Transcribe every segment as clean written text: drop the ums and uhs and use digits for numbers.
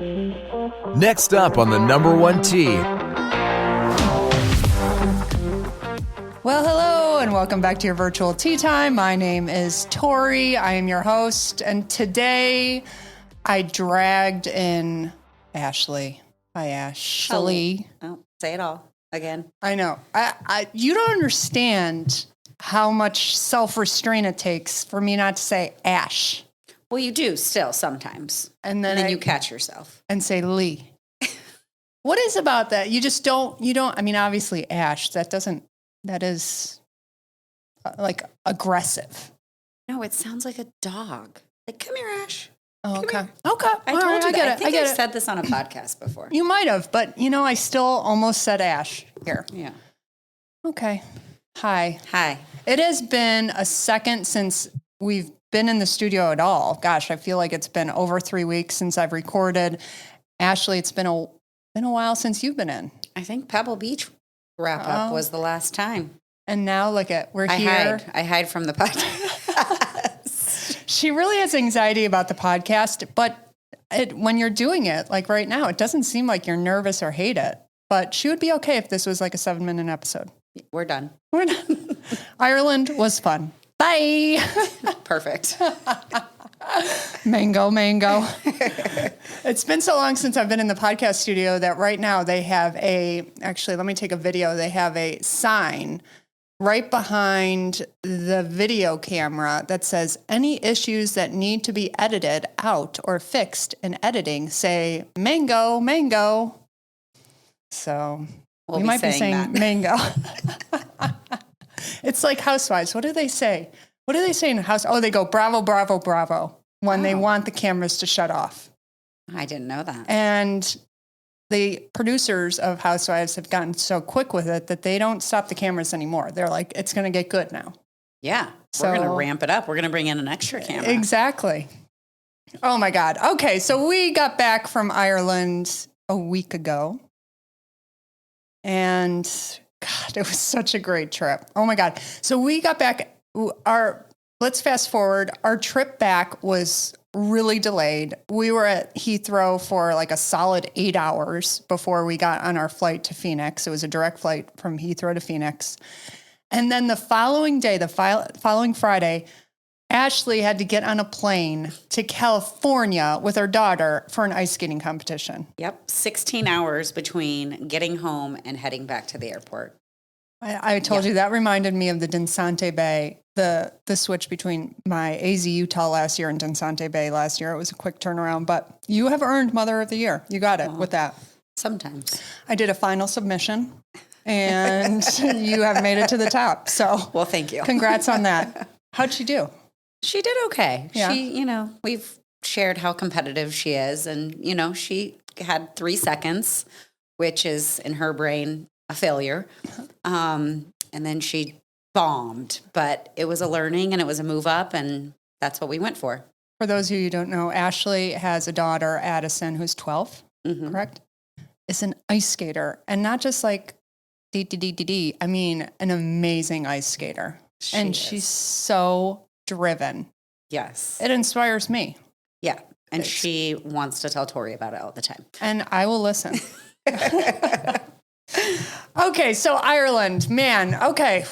Next up on the number one tee. Well, hello, and welcome back to your virtual tea time. My name is Tori. I am your host, and today I dragged in Ashley. Hi, Ashley. Oh, say it all again. I know. You don't understand how much self-restraint it takes for me not to say Ash. Well, you do still sometimes. And then you catch yourself. And say Lee. What is about that? You just don't, I mean, obviously Ash, that is like aggressive. No, it sounds like a dog. Like, come here, Ash. Oh, okay. Here. Okay. I told you I get it. I think I I've get it. said this on a podcast before. You might have, but I still almost said Ash here. Yeah. Okay. Hi. Hi. It has been a second since we've been in the studio at all. Gosh, I feel like it's been over 3 weeks since I've recorded. Ashley, it's been a while since you've been in. I think Pebble Beach wrap up was the last time. And now we're here. I hide from the podcast. She really has anxiety about the podcast, but when you're doing it, like right now, it doesn't seem like you're nervous or hate it. But she would be okay if this was like a 7-minute episode. We're done. Ireland was fun. Bye. Perfect. Mango. It's been so long since I've been in the podcast studio that right now they have actually, let me take a video. They have a sign right behind the video camera that says, any issues that need to be edited out or fixed in editing, say mango. So we might be saying mango. It's like Housewives. What do they say? What do they say in House? Oh, they go bravo, bravo, bravo when they want the cameras to shut off. I didn't know that. And the producers of Housewives have gotten so quick with it that they don't stop the cameras anymore. They're like, it's going to get good now. Yeah. So, we're going to ramp it up. We're going to bring in an extra camera. Exactly. Oh, my God. Okay, so we got back from Ireland a week ago. And God, it was such a great trip. Oh my God. So we got back, let's fast forward. Our trip back was really delayed. We were at Heathrow for like a solid 8 hours before we got on our flight to Phoenix. It was a direct flight from Heathrow to Phoenix. And then the following day, following Friday, Ashley had to get on a plane to California with her daughter for an ice skating competition. Yep. 16 hours between getting home and heading back to the airport. I told you that reminded me of the Densante Bay, the switch between my AZ Utah last year and Densante Bay last year. It was a quick turnaround, but you have earned Mother of the Year. You got it with that. Sometimes. I did a final submission, and you have made it to the top. So, well, thank you. Congrats on that. How'd she do? She did okay. Yeah. She, we've shared how competitive she is. And, she had 3 seconds, which is in her brain a failure. And then she bombed. But it was a learning and it was a move up. And that's what we went for. For those of you who don't know, Ashley has a daughter, Addison, who's 12, correct? Is an ice skater. And not just like D. I mean, an amazing ice skater. She's so driven. Yes. It inspires me. Yeah. And she wants to tell Tori about it all the time. And I will listen. Okay, so Ireland, man. Okay,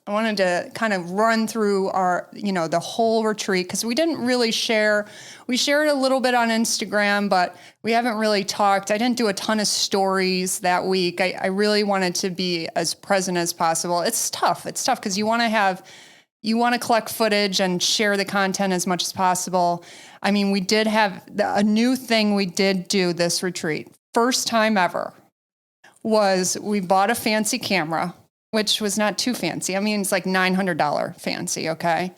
I wanted to kind of run through our, the whole retreat because we didn't really share. We shared a little bit on Instagram, but we haven't really talked. I didn't do a ton of stories that week. I really wanted to be as present as possible. It's tough. It's tough because you want to collect footage and share the content as much as possible. I mean, we did have a new thing we did do this retreat. First time ever was we bought a fancy camera, which was not too fancy. I mean, it's like $900 fancy, okay?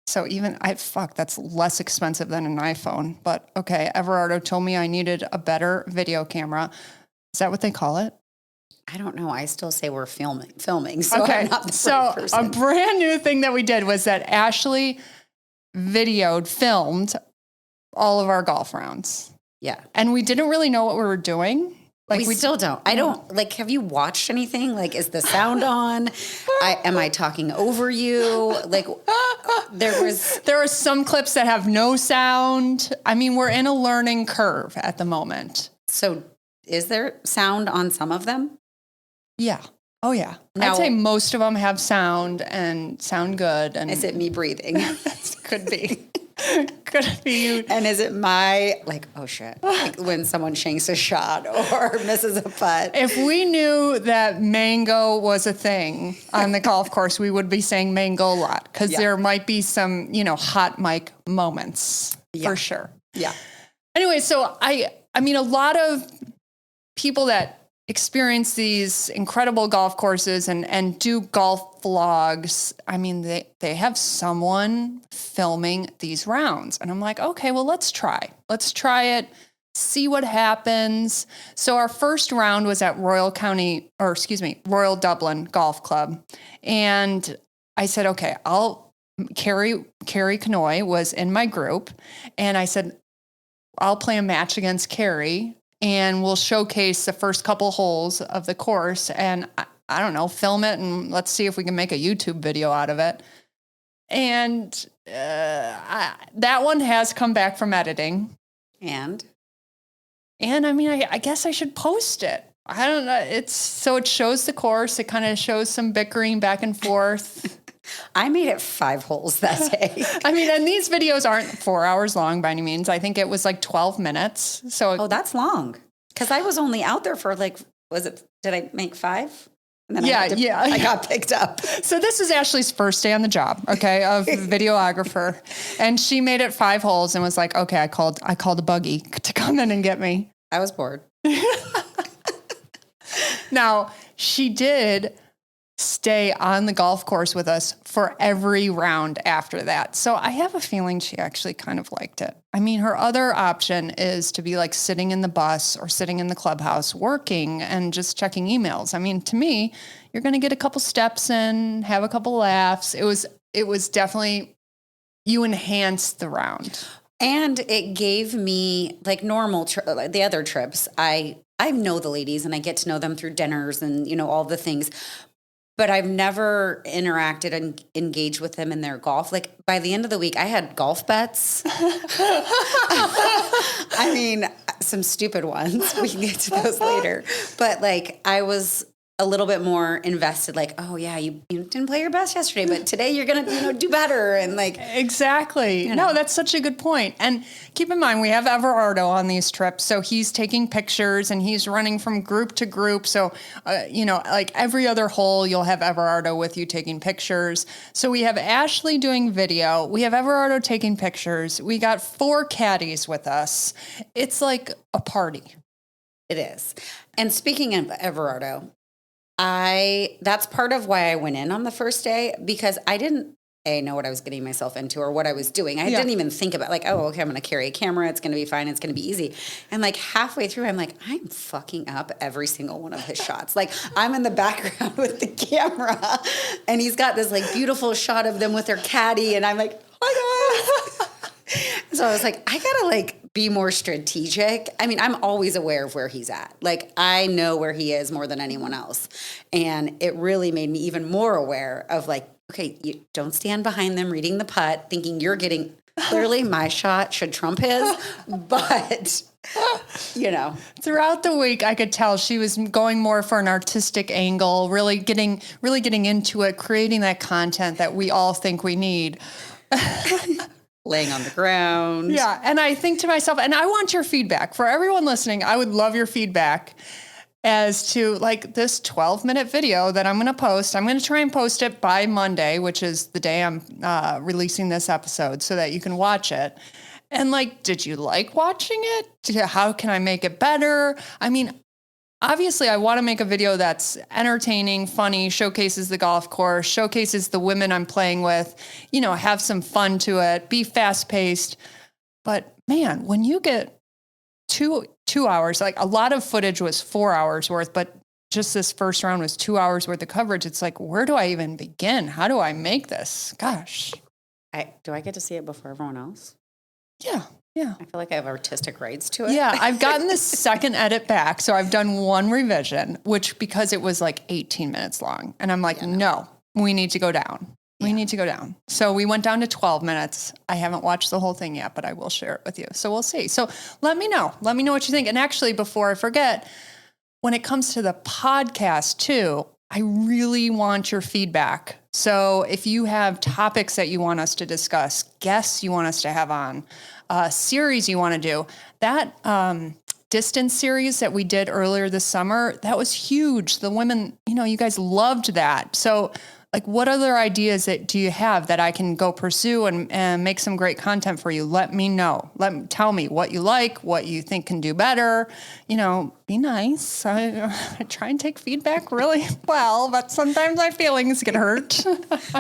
So that's less expensive than an iPhone. But okay, Everardo told me I needed a better video camera. Is that what they call it? I don't know. I still say we're filming. So okay. I'm not the right person. A brand new thing that we did was that Ashley filmed all of our golf rounds. Yeah. And we didn't really know what we were doing. Like we still don't. I don't have you watched anything? Like, is the sound on? Am I talking over you? Like, There are some clips that have no sound. I mean, we're in a learning curve at the moment. So is there sound on some of them? Yeah. Oh, yeah. Now, I'd say most of them have sound and sound good. And is it me breathing? could be. Could be you. And is it my, like, oh shit, like when someone shanks a shot or misses a putt? If we knew that mango was a thing on the golf course, we would be saying mango a lot because there might be some, hot mic moments for sure. Yeah. Anyway, so I mean, a lot of people that experience these incredible golf courses and do golf vlogs, I mean, they have someone filming these rounds. And I'm like, okay, well, let's try it, see what happens. So our first round was at Royal Dublin Golf Club. And I said, okay, Carrie Canoy was in my group. And I said, I'll play a match against Carrie and we'll showcase the first couple holes of the course and I don't know, film it and let's see if we can make a YouTube video out of it. And that one has come back from editing. And I mean, I guess I should post it. I don't know. It shows the course. It kind of shows some bickering back and forth. I made it 5 holes that day. I mean, and these videos aren't 4 hours long by any means. I think it was like 12 minutes. So that's long. Because I was only out there for did I make 5? And then I got picked up. So this is Ashley's first day on the job, okay, of videographer. And she made it 5 holes and was like, okay, I called a buggy to come in and get me. I was bored. Now, she did stay on the golf course with us for every round after that. So I have a feeling she actually kind of liked it. I mean, her other option is to be like sitting in the bus or sitting in the clubhouse working and just checking emails. I mean, to me, you're going to get a couple steps in, have a couple laughs. It was definitely, you enhanced the round. And it gave me like normal, the other trips. I know the ladies and I get to know them through dinners and, all the things. But I've never interacted and engaged with them in their golf. Like by the end of the week, I had golf bets. I mean, some stupid ones. We can get to those later. But like I was a little bit more invested, like, oh yeah, you didn't play your best yesterday, but today you're going to, do better. And like, exactly. No, that's such a good point. And keep in mind, we have Everardo on these trips. So he's taking pictures and he's running from group to group. So, like every other hole, you'll have Everardo with you taking pictures. So we have Ashley doing video. We have Everardo taking pictures. We got 4 caddies with us. It's like a party. It is. And speaking of Everardo, that's part of why I went in on the first day, because I didn't know what I was getting myself into or what I was doing. I didn't even think about like, oh, okay, I'm going to carry a camera. It's going to be fine. It's going to be easy. And like halfway through, I'm like, I'm fucking up every single one of his shots. Like I'm in the background with the camera and he's got this like beautiful shot of them with their caddy. And I'm like, oh my God. So I was like, I got to like be more strategic. I mean, I'm always aware of where he's at. Like I know where he is more than anyone else. And it really made me even more aware of like, okay, you don't stand behind them reading the putt, thinking you're getting, clearly my shot should trump his, but Throughout the week, I could tell she was going more for an artistic angle, really getting into it, creating that content that we all think we need. Laying on the ground. Yeah. And I think to myself, and I want your feedback. For everyone listening, I would love your feedback as to like this 12-minute video that I'm going to post. I'm going to try and post it by Monday, which is the day I'm releasing this episode, so that you can watch it. And like, did you like watching it? How can I make it better? I mean, obviously, I want to make a video that's entertaining, funny, showcases the golf course, showcases the women I'm playing with, have some fun to it, be fast-paced. But man, when you get two hours, like a lot of footage was 4 hours worth, but just this first round was 2 hours worth of coverage. It's like, where do I even begin? How do I make this? Gosh. Do I get to see it before everyone else? Yeah. Yeah. I feel like I have artistic rights to it. Yeah. I've gotten the second edit back. So I've done one revision, which because it was like 18 minutes long. And I'm like, no, we need to go down. We need to go down. So we went down to 12 minutes. I haven't watched the whole thing yet, but I will share it with you. So we'll see. So let me know. Let me know what you think. And actually, before I forget, when it comes to the podcast too, I really want your feedback. So if you have topics that you want us to discuss, guests you want us to have on, series you want to do, that distance series that we did earlier this summer, that was huge. The women, you guys loved that. So like, what other ideas do you have that I can go pursue and make some great content for you? Let me know. Tell me what you like, what you think can do better. Be nice. I try and take feedback really well, but sometimes my feelings get hurt.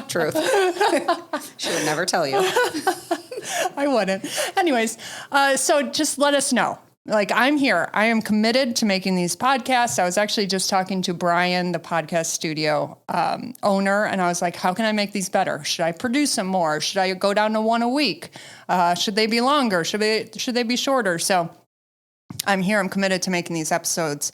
Truth. She would never tell you. I wouldn't. Anyways, so just let us know. Like, I'm here. I am committed to making these podcasts. I was actually just talking to Brian, the podcast studio owner, and I was like, how can I make these better? Should I produce them more? Should I go down to one a week? Should they be longer? Should they be shorter? So I'm here. I'm committed to making these episodes,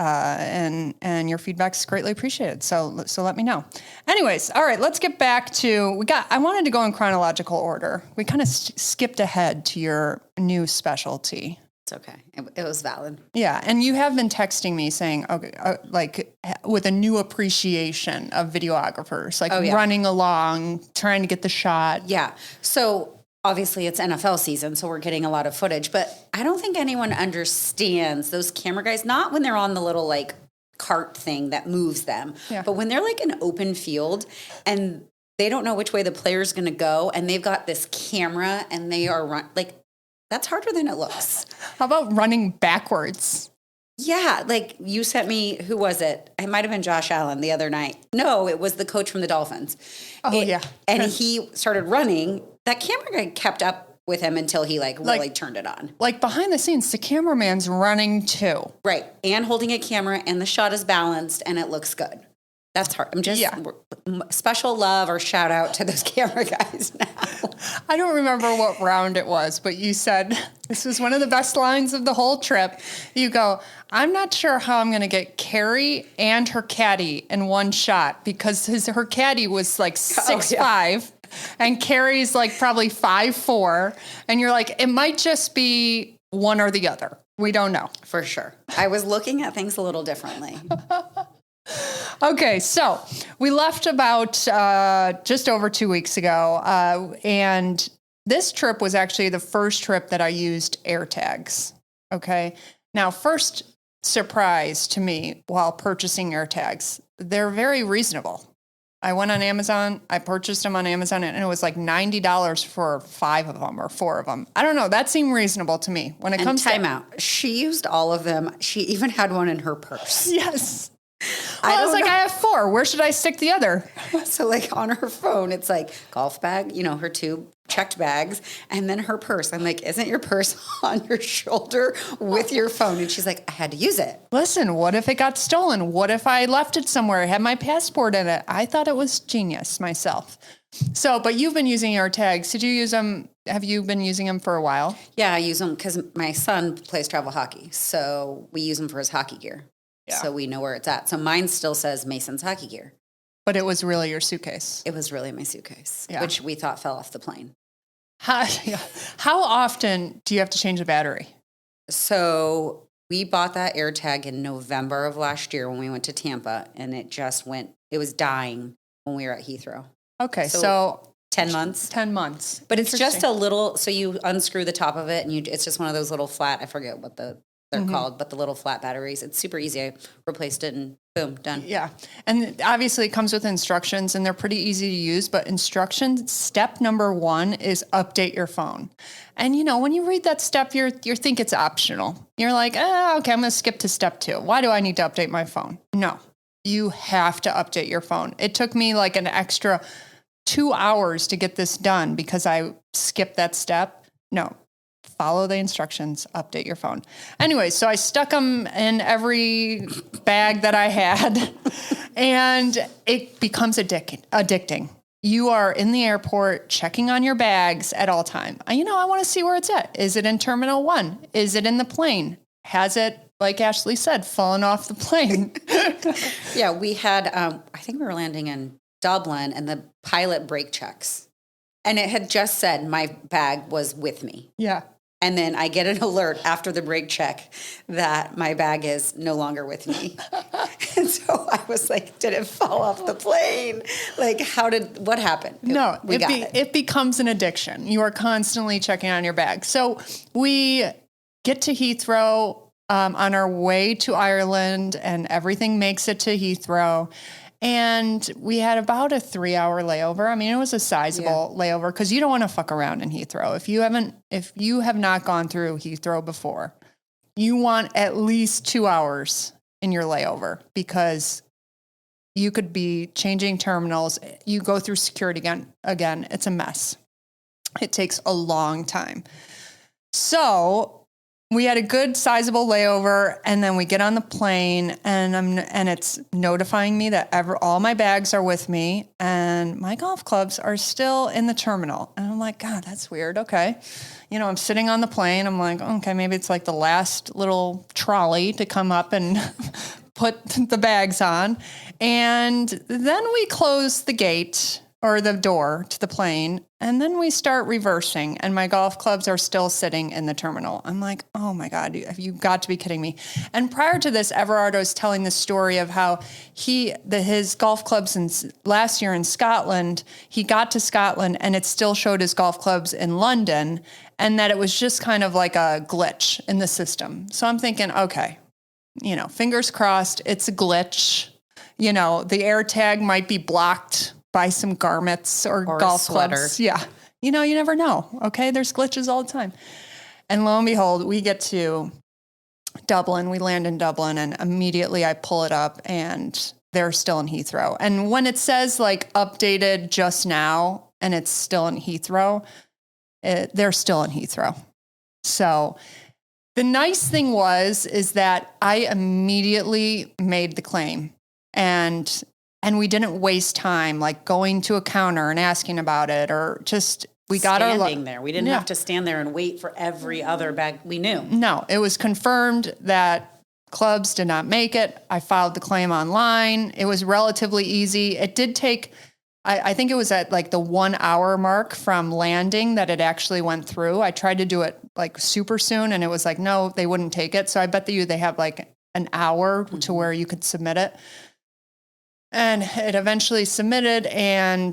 and your feedback's greatly appreciated. So let me know. Anyways, all right, let's get back to, I wanted to go in chronological order. We kind of skipped ahead to your new specialty. Okay. It was valid. Yeah. And you have been texting me saying, okay, like with a new appreciation of videographers, like running along, trying to get the shot. Yeah. So obviously it's NFL season, so we're getting a lot of footage, but I don't think anyone understands those camera guys, not when they're on the little like cart thing that moves them, but when they're like an open field and they don't know which way the player's going to go and they've got this camera and they are that's harder than it looks. How about running backwards? Yeah, like you sent me, who was it? It might have been Josh Allen the other night. No, it was the coach from the Dolphins. Yeah. And he started running. That camera guy kept up with him until he really turned it on. Like behind the scenes, the cameraman's running too. Right. And holding a camera and the shot is balanced and it looks good. That's hard. I'm just special love or shout out to those camera guys now. I don't remember what round it was, but you said this was one of the best lines of the whole trip. You go, I'm not sure how I'm going to get Carrie and her caddy in one shot because her caddy was like 6'5", and Carrie's like probably 5'4", and you're like, it might just be one or the other. We don't know. For sure. I was looking at things a little differently. Okay, so we left about just over 2 weeks ago, and this trip was actually the first trip that I used AirTags. Okay, now first surprise to me while purchasing AirTags, they're very reasonable. I went on Amazon, I purchased them on Amazon, and it was like $90 for 5 of them or 4 of them. I don't know, that seemed reasonable to me. When it comes to time out, she used all of them. She even had one in her purse. Yes. Well, I was like, I have 4. Where should I stick the other? So like on her phone, it's like golf bag, her 2 checked bags, and then her purse. I'm like, isn't your purse on your shoulder with your phone? And she's like, I had to use it. Listen, what if it got stolen? What if I left it somewhere? I had my passport in it. I thought it was genius myself. So, but you've been using AirTags. Did you use them? Have you been using them for a while? Yeah, I use them because my son plays travel hockey. So we use them for his hockey gear. Yeah. So we know where it's at. So mine still says Mason's hockey gear. But it was really your suitcase. It was really my suitcase, which we thought fell off the plane. How often do you have to change the battery? So we bought that AirTag in November of last year when we went to Tampa, and it was dying when we were at Heathrow. Okay, so 10 months. 10 months. But it's just a little, so you unscrew the top of it, and it's just one of those little flat, I forget what they're called, but the little flat batteries. It's super easy. I replaced it and boom, done. Yeah. And obviously it comes with instructions and they're pretty easy to use, but instructions, step number 1 is update your phone. And when you read that step, you think it's optional. You're like, okay, I'm going to skip to step 2. Why do I need to update my phone? No, you have to update your phone. It took me like an extra 2 hours to get this done because I skipped that step. No. Follow the instructions, update your phone. Anyway, so I stuck them in every bag that I had, and it becomes addicting. You are in the airport checking on your bags at all time. I want to see where it's at. Is it in Terminal 1? Is it in the plane? Has it, like Ashley said, fallen off the plane? Yeah, we had, I think we were landing in Dublin and the pilot brake checks. And it had just said my bag was with me. Yeah. And then I get an alert after the brake check that my bag is no longer with me. And so I was like, did it fall off the plane? Like, what happened? No, it. It becomes an addiction. You are constantly checking on your bag. So we get to Heathrow on our way to Ireland, and everything makes it to Heathrow. And we had about a 3-hour layover. I mean, it was a sizable layover because you don't want to fuck around in Heathrow. If you have not gone through Heathrow before, you want at least 2 hours in your layover because you could be changing terminals. You go through security again. It's a mess. It takes a long time. So we had a good sizable layover, and then we get on the plane, and it's notifying me that all my bags are with me, and my golf clubs are still in the terminal. And I'm like, God, that's weird. Okay. I'm sitting on the plane. I'm like, okay, maybe it's like the last little trolley to come up and put the bags on. And then we close the gate or the door to the plane, and then we start reversing, and my golf clubs are still sitting in the terminal. I'm like, oh my God, you've got to be kidding me. And prior to this, Everardo's telling the story of how his golf clubs last year in Scotland, he got to Scotland and it still showed his golf clubs in London, and that it was just kind of like a glitch in the system. So I'm thinking, okay, fingers crossed, it's a glitch. The air tag might be blocked by some garments or golf clubs. Yeah. You never know. Okay. There's glitches all the time. And lo and behold, we get to Dublin. We land in Dublin, and immediately I pull it up and they're still in Heathrow. And when it says like updated just now and it's still in Heathrow, they're still in Heathrow. So the nice thing is that I immediately made the claim, and we didn't waste time like going to a counter and asking about it, or just we got standing there. We didn't have to stand there and wait for every other bag. We knew. No, it was confirmed that clubs did not make it. I filed the claim online. It was relatively easy. It did take, I think it was at like the 1 hour mark from landing that it actually went through. I tried to do it like super soon, and it was like, no, they wouldn't take it. So I bet they have like an hour to where you could submit it. And it eventually submitted, and,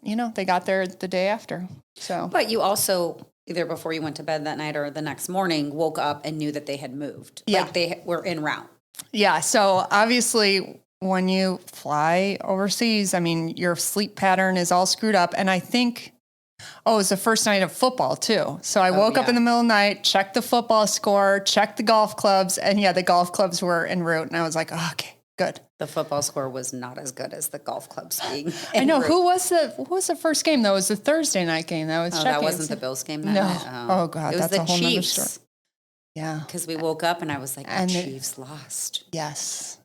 they got there the day after. So, but you also, either before you went to bed that night or the next morning, woke up and knew that they had moved. Yeah. Like they were en route. Yeah. So obviously when you fly overseas, I mean, your sleep pattern is all screwed up. And I think, it was the first night of football too. So I woke up in the middle of the night, checked the football score, checked the golf clubs, and the golf clubs were en route. And I was like, oh, okay. Good. The football score was not as good as the golf clubs being. I know. Who was the first game? That was the Thursday night game. That was checking. That wasn't the Bills game. That night. Oh God, it was that's the a whole Chiefs. nother story. Yeah, because we woke up and I was like, the Chiefs lost. Yes.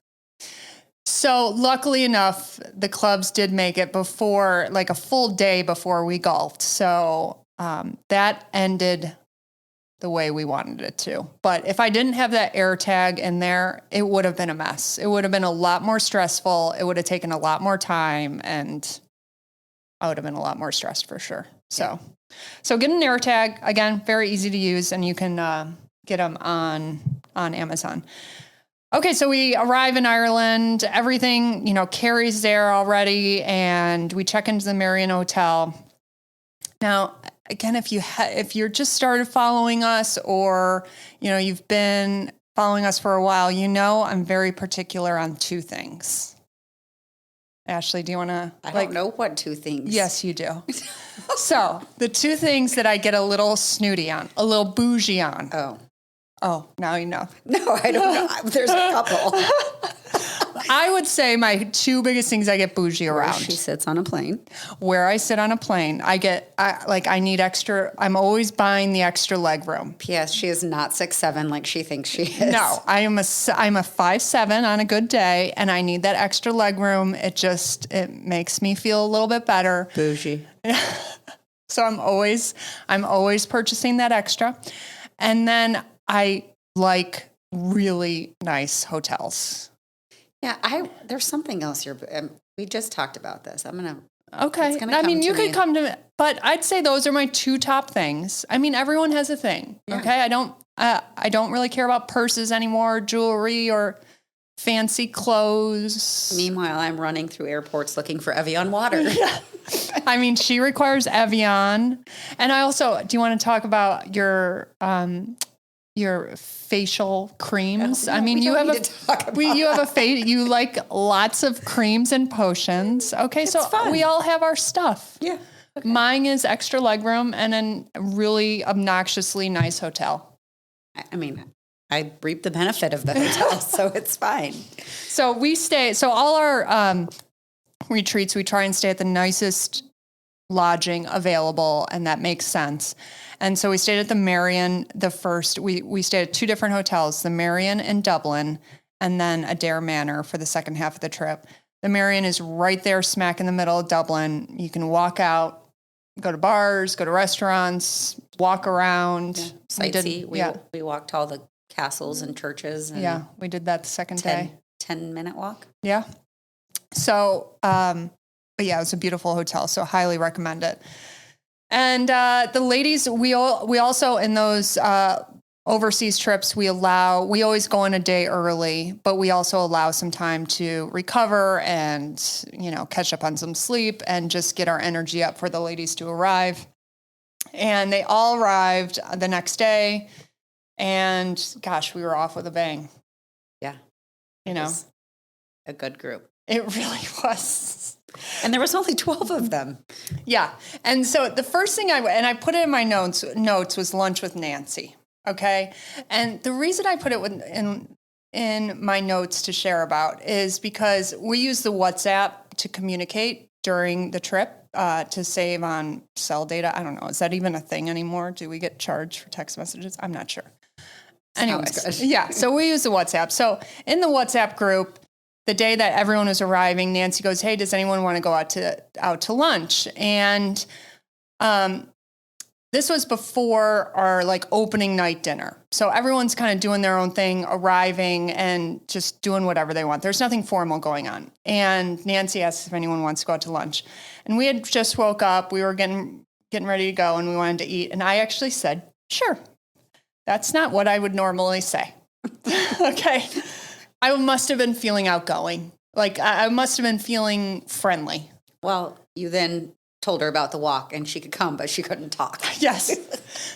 So luckily enough, the clubs did make it before, like a full day before we golfed. So that ended the way we wanted it to. But if I didn't have that air tag in there, it would have been a mess. It would have been a lot more stressful. It would have taken a lot more time, and I would have been a lot more stressed for sure. So get an air tag. Again, very easy to use, and you can get them on Amazon. Okay, so we arrive in Ireland. Everything, Carrie's there already, and we check into the Marriott Hotel. Now, again, if you're just started following us, or you've been following us for a while, I'm very particular on two things. Ashley, do you want to? I don't know what two things. Yes, you do. So the two things that I get a little snooty on, a little bougie on. Oh, now you know. No, I don't know. There's a couple. I would say my two biggest things I get bougie around. Where she sits on a plane. Where I sit on a plane. I need extra. I'm always buying the extra leg room. P.S. She is not 6'7" like she thinks she is. No, I'm a 5'7" on a good day, and I need that extra leg room. It makes me feel a little bit better. Bougie. So I'm always purchasing that extra. And then I like really nice hotels. Yeah, there's something else here. We just talked about this. Okay. I mean, you could come to me, but I'd say those are my two top things. I mean, everyone has a thing. Yeah. Okay. I don't really care about purses anymore, jewelry or fancy clothes. Meanwhile, I'm running through airports looking for Evian water. Yeah. I mean, she requires Evian. And I also, do you want to talk about your facial creams? No, I mean, you have you like lots of creams and potions. Okay. It's so fun. We all have our stuff. Yeah. Okay. Mine is extra legroom and a really obnoxiously nice hotel. I mean, I reap the benefit of the hotel, so it's fine. So all our retreats, we try and stay at the nicest lodging available, and that makes sense. And so we stayed at the Marion we stayed at two different hotels, the Marion in Dublin, and then Adair Manor for the second half of the trip. The Marion is right there smack in the middle of Dublin. You can walk out, go to bars, go to restaurants, walk around. Sightsee. We walked all the castles and churches. And we did that the second day. 10-minute walk. Yeah. So, but yeah, it was a beautiful hotel, so highly recommend it. And the ladies, we also in those overseas trips, we always go in a day early, but we also allow some time to recover and, catch up on some sleep and just get our energy up for the ladies to arrive. And they all arrived the next day, and gosh, we were off with a bang. Yeah. A good group. It really was. And there was only 12 of them. Yeah. And so the first thing I put it in my notes was lunch with Nancy. Okay. And the reason I put it in my notes to share about is because we use the WhatsApp to communicate during the trip to save on cell data. I don't know. Is that even a thing anymore? Do we get charged for text messages? I'm not sure. Anyways, yeah. So we use the WhatsApp. So in the WhatsApp group, the day that everyone was arriving, Nancy goes, "Hey, does anyone want to go out to lunch?" And this was before our opening night dinner. So everyone's kind of doing their own thing, arriving and just doing whatever they want. There's nothing formal going on. And Nancy asked if anyone wants to go out to lunch. And we had just woke up. We were getting ready to go and we wanted to eat. And I actually said, "Sure." That's not what I would normally say. Okay. I must have been feeling outgoing. I must have been feeling friendly. Well, you then told her about the walk and she could come, but she couldn't talk. Yes.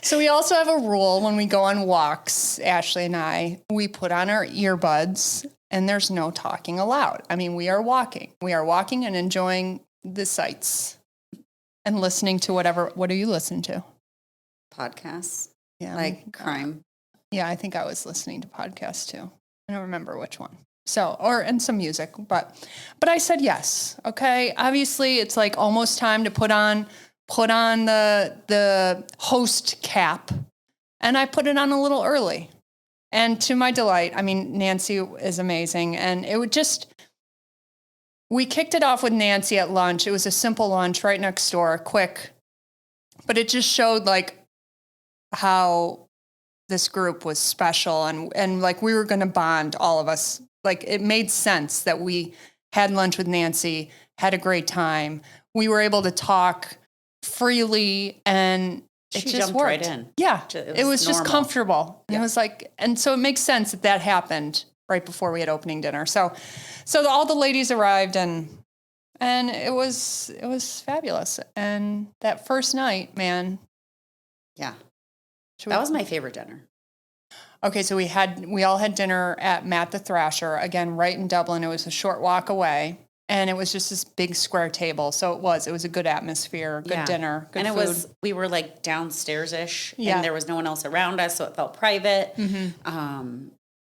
So we also have a rule when we go on walks, Ashley and I, we put on our earbuds and there's no talking allowed. I mean, we are walking. We are walking and enjoying the sights and listening to what do you listen to? Podcasts. Yeah. Crime. Yeah, I think I was listening to podcasts too. I don't remember which one. And some music, but I said yes. Okay. Obviously it's almost time to put on the host cap, and I put it on a little early. And to my delight, I mean, Nancy is amazing. And we kicked it off with Nancy at lunch. It was a simple lunch right next door, quick, but it just showed how this group was special and we were going to bond, all of us. It made sense that we had lunch with Nancy, had a great time. We were able to talk freely and it she just jumped worked. Right in. Yeah. It was just comfortable. Yeah. It was and so it makes sense that happened right before we had opening dinner. So all the ladies arrived and it was fabulous. And that first night, man. Yeah. That was my favorite dinner. Okay, so we all had dinner at Matt the Thrasher, again, right in Dublin. It was a short walk away, and it was just this big square table. So it was a good atmosphere, good dinner, good food. We were downstairs-ish, yeah. And there was no one else around us, so it felt private. Mm-hmm.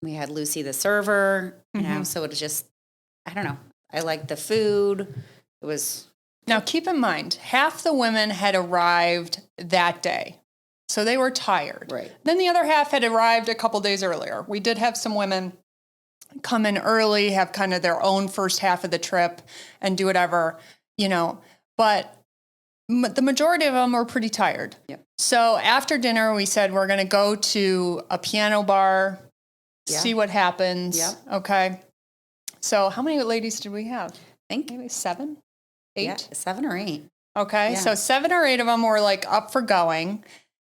We had Lucy the server, so it was just, I don't know. I liked the food. It was... Now, keep in mind, half the women had arrived that day. So they were tired. Right. Then the other half had arrived a couple days earlier. We did have some women come in early, have kind of their own first half of the trip and do whatever, but the majority of them were pretty tired. Yep. So after dinner, we said, we're going to go to a piano bar, see what happens. Yep. Okay. So how many ladies did we have? think maybe 7, 8. Yeah, 7 or 8. Okay. Yeah. So 7 or 8 of them were like up for going.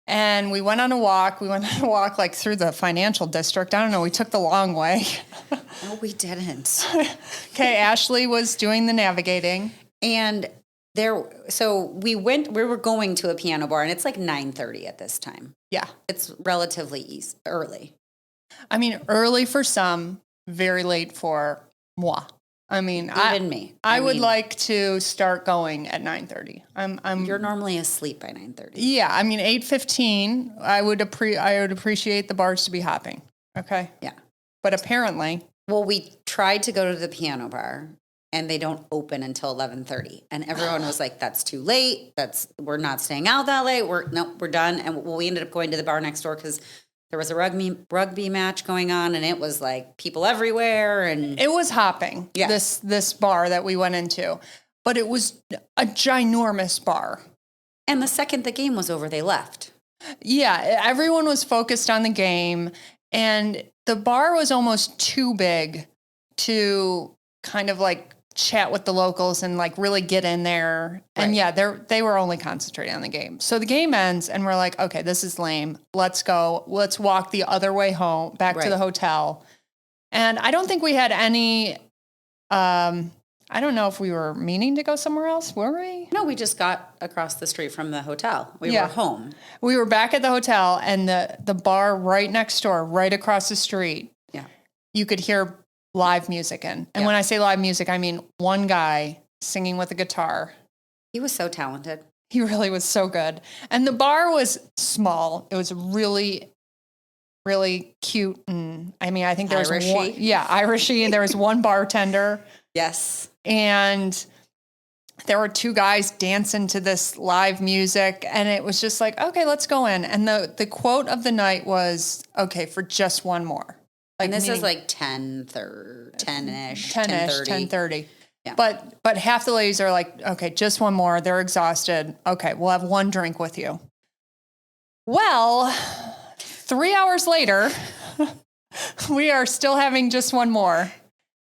And we went on a walk. We went on a walk like through the financial district. I don't know. We took the long way. No, we didn't. Okay. Ashley was doing the navigating. And so we were going to a piano bar, and it's like 9:30 at this time. Yeah. It's relatively early. I mean, early for some, very late for moi. I mean, Even me. I would like to start going at 9:30. You're normally asleep by 9:30. Yeah, I mean 8:15. I would appreciate the bars to be hopping. Okay. Yeah. But apparently, Well, we tried to go to the piano bar, and they don't open until 11:30. And everyone was like, "That's too late. We're not staying out that late. We're done." And we ended up going to the bar next door because there was a rugby match going on, and it was like people everywhere, and it was hopping. Yeah. This bar that we went into, but it was a ginormous bar. And the second the game was over, they left. Yeah, everyone was focused on the game, and the bar was almost too big to kind of like chat with the locals and like really get in there. And Right. yeah, they were only concentrating on the game. So the game ends and we're like, okay, this is lame. Let's go. Let's walk the other way home, back to the hotel. And I don't think we had any, I don't know if we were meaning to go somewhere else, were we? No, we just got across the street from the hotel. We Yeah. were home. We were back at the hotel, and the bar right next door, right across the street, Yeah. you could hear live music in. And Yeah. when I say live music, I mean one guy singing with a guitar. He was so talented. He really was so good. And the bar was small. It was really, really cute. And I mean, I think there was Irishy. one, Irishy. And there was one bartender. Yes. And there were 2 guys dancing to this live music. And it was just like, okay, let's go in. And the quote of the night was, okay, for just one more. And this meaning- is like 10-ish, 10-ish, 10:30. Yeah. But half the ladies are like, okay, just one more. They're exhausted. Okay, we'll have one drink with you. Well, 3 hours later, we are still having just one more.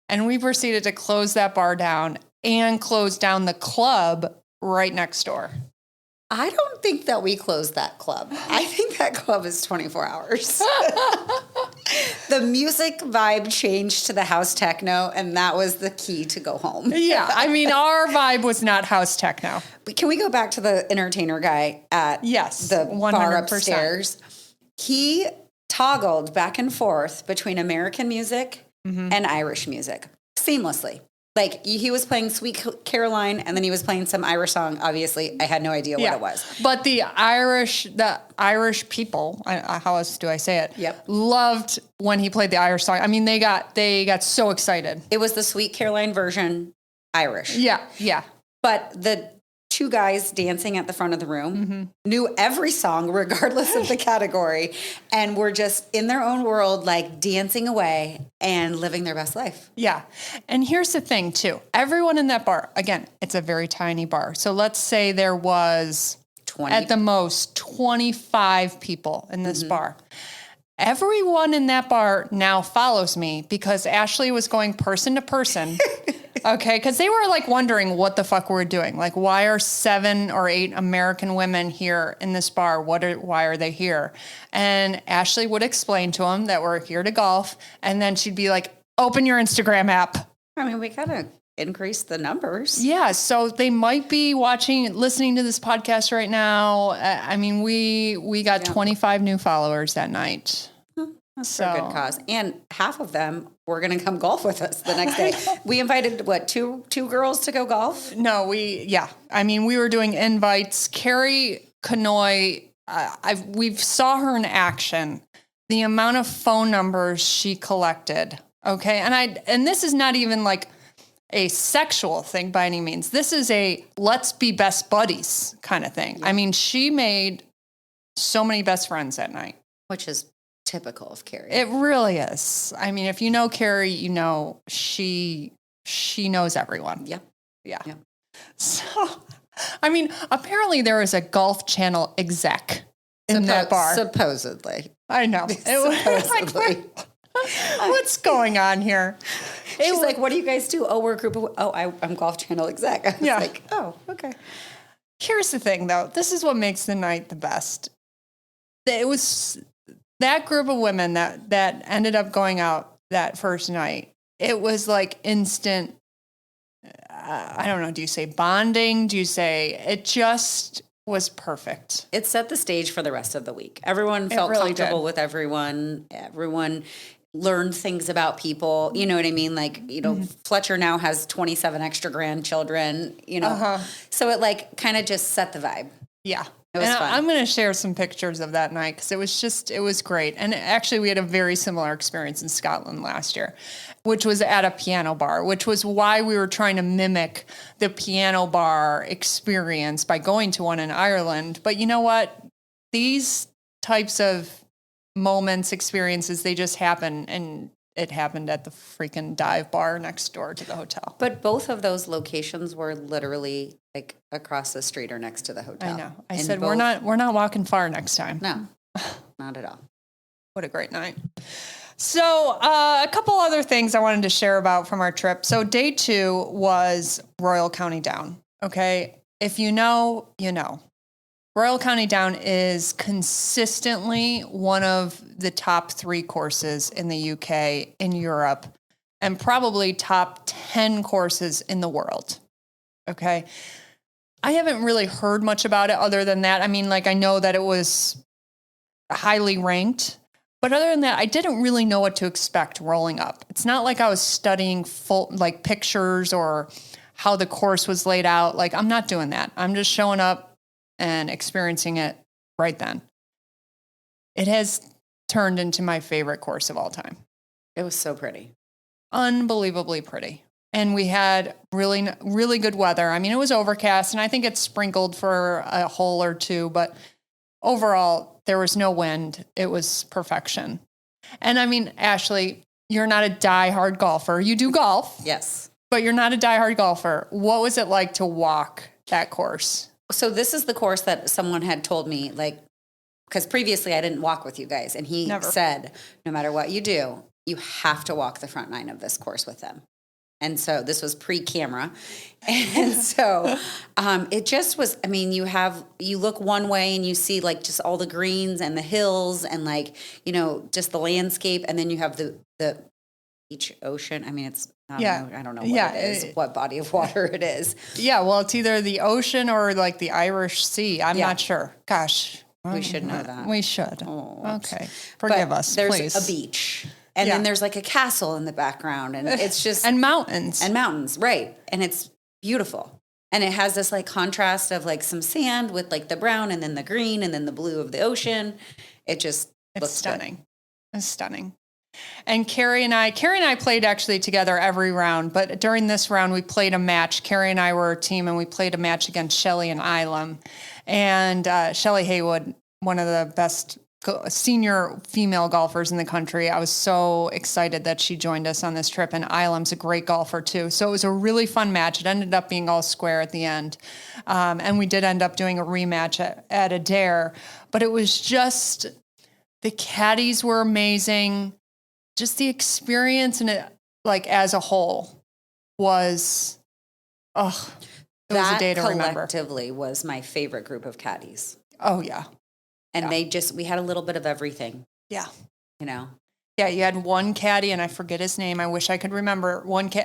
And we proceeded to close that bar down and close down the club right next door. I don't think that we closed that club. I think that club is 24 hours. The music vibe changed to the house techno, and that was the key to go home. Yeah, I mean, our vibe was not house techno. Can we go back to the entertainer guy at Yes, the 100%. bar upstairs? He toggled back and forth between American music and Irish music seamlessly. Like he was playing Sweet Caroline, and then he was playing some Irish song. Obviously, I had no idea what it was. But the Irish people, how else do I say it? Yep. Loved when he played the Irish song. I mean, they got so excited. It was the Sweet Caroline version, Irish. Yeah, yeah. But the 2 guys dancing at the front of the room knew every song regardless of the category, and were just in their own world, like dancing away and living their best life. Yeah. And here's the thing too. Everyone in that bar, again, it's a very tiny bar. So let's say there was 20. at the most 25 people in this bar. Everyone in that bar now follows me because Ashley was going person to person. Okay, because they were like wondering what the fuck we're doing. Like, why are 7 or 8 American women here in this bar? Why are they here? And Ashley would explain to them that we're here to golf, and then she'd be like, "Open your Instagram app." I mean, we gotta increase the numbers. Yeah, so they might be listening to this podcast right now. I mean, we got 25 new followers that night. That's for a good cause. And half of them were going to come golf with us the next day. We invited, two girls to go golf? No, I mean, we were doing invites. Carrie Canoy, we saw her in action. The amount of phone numbers she collected. Okay. And this is not even like a sexual thing by any means. This is a let's be best buddies kind of thing. Yeah. I mean, she made so many best friends that night. Which is typical of Carrie. It really is. I mean, if you know Carrie, you know she knows everyone. Yep. Yeah. Yep. So, I mean, apparently there was a Golf Channel exec in that bar. Supposedly. I know. Supposedly. What's going on here? She's like, what do you guys do? Oh, we're a group of, I'm Golf Channel exec. I was Yeah. like, oh, okay. Here's the thing, though. This is what makes the night the best. It was that group of women that ended up going out that first night. It was like instant, I don't know, do you say bonding? Do you say it just was perfect? It set the stage for the rest of the week. Everyone felt really comfortable did. with everyone. Everyone learned things about people. You know what I mean? Like, Fletcher now has 27 extra grandchildren, So it like kind of just set the vibe. Yeah. It was fun. I'm going to share some pictures of that night because it was great. And actually, we had a very similar experience in Scotland last year, which was at a piano bar, which was why we were trying to mimic the piano bar experience by going to one in Ireland. But you know what? These types of moments, experiences, they just happen. And it happened at the freaking dive bar next door to the hotel. But both of those locations were literally like across the street or next to the hotel. I know. I said, we're not walking far next time. No, not at all. What a great night. So a couple other things I wanted to share about from our trip. So day 2 was Royal County Down. Okay. If you know, you know. Royal County Down is consistently one of the top 3 courses in the UK, in Europe, and probably top 10 courses in the world. Okay. I haven't really heard much about it other than that. I mean, like, I know that it was highly ranked, but other than that, I didn't really know what to expect rolling up. It's not like I was studying full, like, pictures or how the course was laid out. Like, I'm not doing that. I'm just showing up and experiencing it right then. It has turned into my favorite course of all time. It was so pretty. Unbelievably pretty. And we had really, really good weather. I mean, it was overcast, and I think it sprinkled for a hole or two, but overall, there was no wind. It was perfection. And I mean, Ashley, you're not a diehard golfer. You do golf. Yes. But you're not a diehard golfer. What was it like to walk that course? So this is the course that someone had told me, like, because previously I didn't walk with you guys. And he said, no matter what you do, you have to walk the front 9 of this course with them. And so this was pre-camera. And so it just was, I mean, you look one way and you see like just all the greens and the hills and like, just the landscape. And then you have the beach, ocean. I mean, it's, I don't know what it is, what body of water it is. Yeah, well, it's either the ocean or like the Irish Sea. I'm not sure. Gosh. We should know that. We should. Oh. Okay. Forgive us, there's please. a beach. And then there's like a castle in the background. And it's just... and mountains. And mountains, right. And it's beautiful. And it has this like contrast of like some sand with like the brown and then the green and then the blue of the ocean. It just looks stunning. Good. It's stunning. And Carrie and I played actually together every round, but during this round we played a match. Carrie and I were a team, and we played a match against Shelley and Ilam. And Shelley Haywood, one of the best senior female golfers in the country. I was so excited that she joined us on this trip, and Ilam's a great golfer too. So it was a really fun match. It ended up being all square at the end. And we did end up doing a rematch at Adair, but it was just, the caddies were amazing. Just the experience in it, like as a whole, was, it was a day to remember. Collectively was my favorite group of caddies. Oh, yeah. And we had a little bit of everything. Yeah. Yeah, you had one caddy, and I forget his name. I wish I could remember.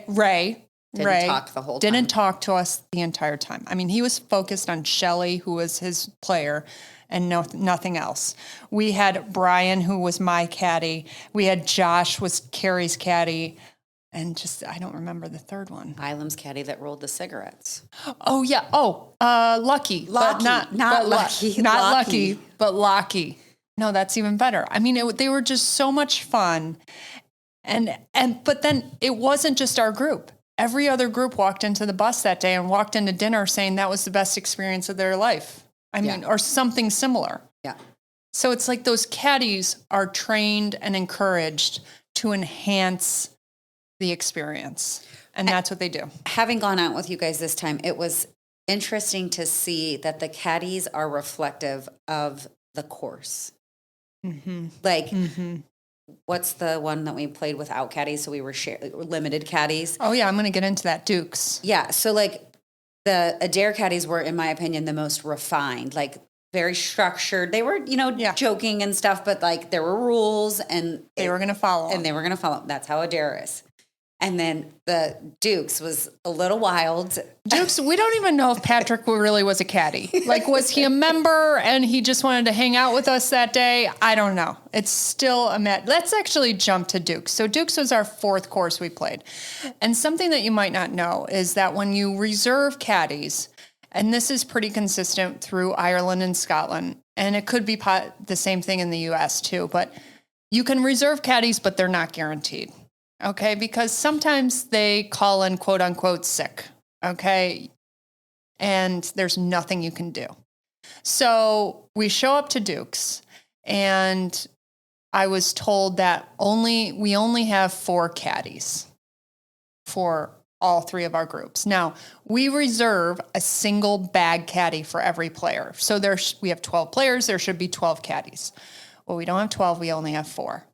Ray. Didn't talk the whole time. Didn't talk to us the entire time. I mean, he was focused on Shelley, who was his player, and nothing else. We had Brian, who was my caddy. We had Josh, was Carrie's caddy. And I don't remember the third one. Ilam's caddy that rolled the cigarettes. Oh, yeah. Lucky. But not Lucky. Not Lucky, but Lucky. No, that's even better. I mean, they were just so much fun. But then it wasn't just our group. Every other group walked into the bus that day and walked into dinner saying that was the best experience of their life. I mean, or something similar. Yeah. So it's like those caddies are trained and encouraged to enhance the experience. And that's what they do. Having gone out with you guys this time, it was interesting to see that the caddies are reflective of the course. Mm-hmm. Like, what's the one that we played without caddies? So we were limited caddies. Oh yeah, I'm going to get into that. Dukes. Yeah. So like the Adair caddies were, in my opinion, the most refined, like very structured. They were, joking and stuff, but like there were rules and They were going to follow. and they were going to follow. That's how Adair is. And then the Dukes was a little wild. Dukes, we don't even know if Patrick really was a caddy. Like, was he a member and he just wanted to hang out with us that day? I don't know. It's still a Let's actually jump to Dukes. So Dukes was our 4th course we played. And something that you might not know is that when you reserve caddies, and this is pretty consistent through Ireland and Scotland, and it could be the same thing in the U.S. too, but you can reserve caddies, but they're not guaranteed. Okay, because sometimes they call in quote unquote sick. Okay, and there's nothing you can do. So we show up to Dukes, and I was told that we only have 4 caddies for all 3 of our groups. Now, we reserve a single bag caddy for every player. So we have 12 players, there should be 12 caddies. Well, we don't have 12, we only have 4.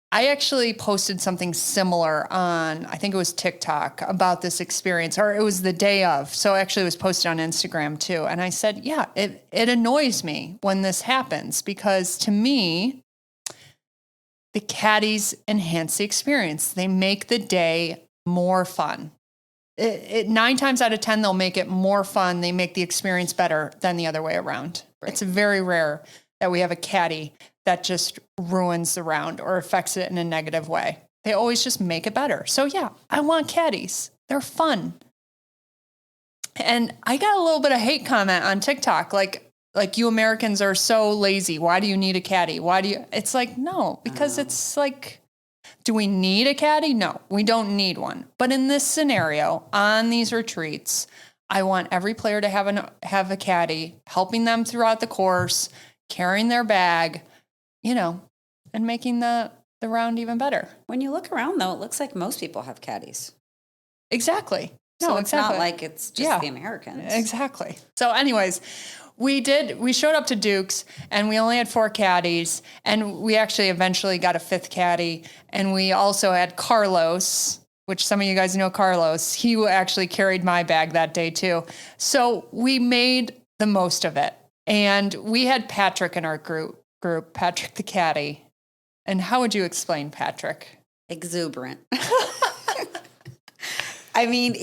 I actually posted something similar on, I think it was TikTok, about this experience, or it was the day of. So actually it was posted on Instagram too. And I said, yeah, it annoys me when this happens because to me, the caddies enhance the experience. They make the day more fun. 9 times out of 10, they'll make it more fun. They make the experience better than the other way around. Right. It's very rare that we have a caddy that just ruins the round or affects it in a negative way. They always just make it better. So yeah, I want caddies. They're fun. And I got a little bit of hate comment on TikTok, like you Americans are so lazy. Why do you need a caddy? It's like, no, because it's like, do we need a caddy? No, we don't need one. But in this scenario, on these retreats, I want every player to have a caddy, helping them throughout the course, carrying their bag, and making the round even better. When you look around, though, it looks like most people have caddies. Exactly. No, it's not like it's just the Americans. Exactly. So anyways, we showed up to Dukes and we only had 4 caddies, and we actually eventually got a 5th caddy, and we also had Carlos, which some of you guys know Carlos. He actually carried my bag that day too. So we made the most of it. And we had Patrick in our group, Patrick the caddy. And how would you explain Patrick? Exuberant. I mean,